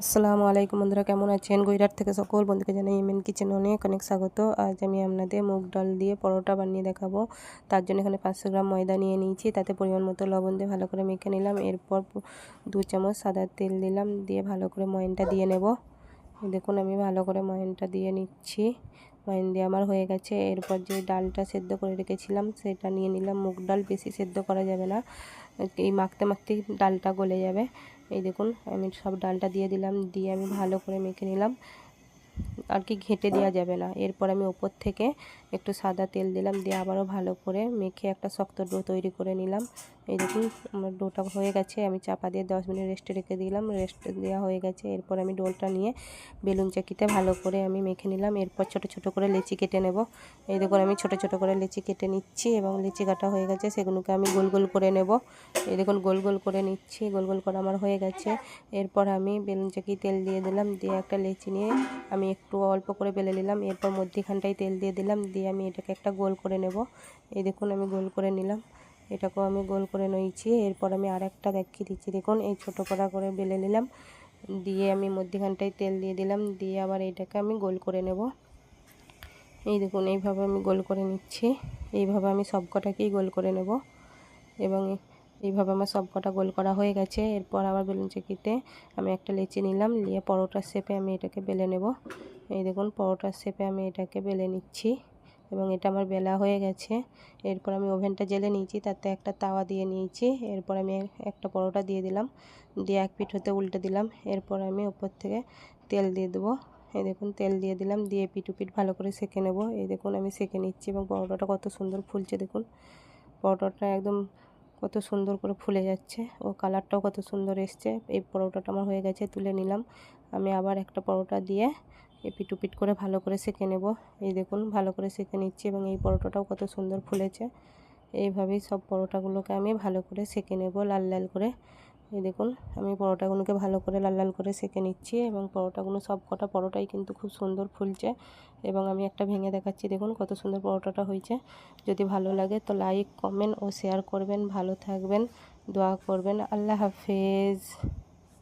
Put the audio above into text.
আসসালামু আলাইকুম বন্ধুরা, কেমন আছেন? গুজরাট থেকে সকল বন্ধুকে জানাই এমএন কিচেনে অনেক অনেক স্বাগত। আজ আমি আপনাদের মুগ ডাল দিয়ে পরোটা বানিয়ে দেখাবো। তার জন্য এখানে 500 গ্রাম ময়দা নিয়ে নিয়েছি, তাতে পরিমাণ মতো লবণ দিয়ে ভালো করে মেখে নিলাম। এরপর 2 চামচ সাদা তেল দিলাম, দিয়ে ভালো করে ময়নটা দিয়ে নেব। দেখুন আমি ভালো করে ময়নটা দিয়ে নিচ্ছি। ময়ন দিয়ে আমার হয়ে গেছে। এরপর যে ডালটা সেদ্ধ করে রেখেছিলাম সেটা নিয়ে নিলাম। মুগ ডাল বেশি সেদ্ধ করা যাবে না, এই মাখতে মাখতেই ডালটা গলে যাবে। এই দেখুন আমি সব ডালটা দিয়ে দিলাম, দিয়ে আমি ভালো করে মেখে নিলাম, আর কি ঘেঁটে দেওয়া যাবে না। এরপর আমি ওপর থেকে একটু সাদা তেল দিলাম, দিয়ে আবারও ভালো করে মেখে একটা শক্ত ডো তৈরি করে নিলাম। এই দেখুন আমার ডোটা হয়ে গেছে। আমি চাপা দিয়ে 10 মিনিট রেস্টে রেখে দিলাম। রেস্ট দেওয়া হয়ে গেছে। এরপর আমি ডোলটা নিয়ে বেলুন চাকিতে ভালো করে আমি মেখে নিলাম। এরপর ছোট ছোট করে লেচি কেটে নেব। এই দেখুন আমি ছোট ছোট করে লেচি কেটে নিচ্ছি, এবং লেচি কাটা হয়ে গেছে সেগুলোকে আমি গোল গোল করে নেব। এই দেখুন গোল গোল করে নিচ্ছি। গোল গোল করা আমার হয়ে গেছে। এরপর আমি বেলুন চাকি তেল দিয়ে দিলাম, দিয়ে একটা লেচি নিয়ে আমি একটু অল্প করে বেলে নিলাম। এরপর মধ্যিখানটায় তেল দিয়ে দিলাম, দিয়ে আমি এটাকে একটা গোল করে নেব। এই দেখুন আমি গোল করে নিলাম, এটাকেও আমি গোল করে নিয়েছি। এরপর আমি আরেকটা দেখিয়ে দিচ্ছি। দেখুন এই ছোটো কড়া করে বেলে নিলাম, দিয়ে আমি মধ্যিখানটায় তেল দিয়ে দিলাম, দিয়ে আবার এটাকে আমি গোল করে নেব। এই দেখুন এইভাবে আমি গোল করে নিচ্ছি। এইভাবে আমি সব কটাকেই গোল করে নেব, এবং এইভাবে আমার সব কটা গোল করা হয়ে গেছে। এরপর আবার বেলুন চাকিতে আমি একটা লেচি নিলাম, নিয়ে পরোটার শেপে আমি এটাকে বেলে নেব। এই দেখুন পরোটার শেপে আমি এটাকে বেলে নিচ্ছি, এবং এটা আমার বেলা হয়ে গেছে। এরপর আমি ওভেনটা জেলে নিয়েছি, তাতে একটা তাওয়া দিয়ে নিয়েছি। এরপর আমি একটা পরোটা দিয়ে দিলাম, দিয়ে এক পিঠ হতে উল্টে দিলাম। এরপর আমি ওপর থেকে তেল দিয়ে দেবো। এই দেখুন তেল দিয়ে দিলাম, দিয়ে পিঠ পিঠ ভালো করে সেঁকে নেব। এই দেখুন আমি সেঁকে নিচ্ছি, এবং পরোটাটা কত সুন্দর ফুলছে। দেখুন পরোটাটা একদম কত সুন্দর করে ফুলে যাচ্ছে, ও কালারটাও কত সুন্দর এসছে। এই পরোটাটা আমার হয়ে গেছে, তুলে নিলাম। আমি আবার একটা পরোটা দিয়ে এপিট ওপিট করে ভালো করে সেঁকে নেব। এই দেখুন ভালো করে সেঁকে নিচ্ছি, এবং এই পরোটাটাও কত সুন্দর ফুলেছে। এইভাবেই সব পরোটাগুলোকে আমি ভালো করে সেঁকে নেব লাল লাল করে। এই দেখুন আমি পরোটাগুলোকে ভালো করে লাল লাল করে সেঁকে নিচ্ছি, এবং পরোটাগুলো সব কটা পরোটাই কিন্তু খুব সুন্দর ফুলছে। এবং আমি একটা ভেঙে দেখাচ্ছি, দেখুন কত সুন্দর পরোটাটা হয়েছে। যদি ভালো লাগে তো লাইক কমেন্ট ও শেয়ার করবেন। ভালো থাকবেন, দোয়া করবেন। আল্লাহ হাফেজ।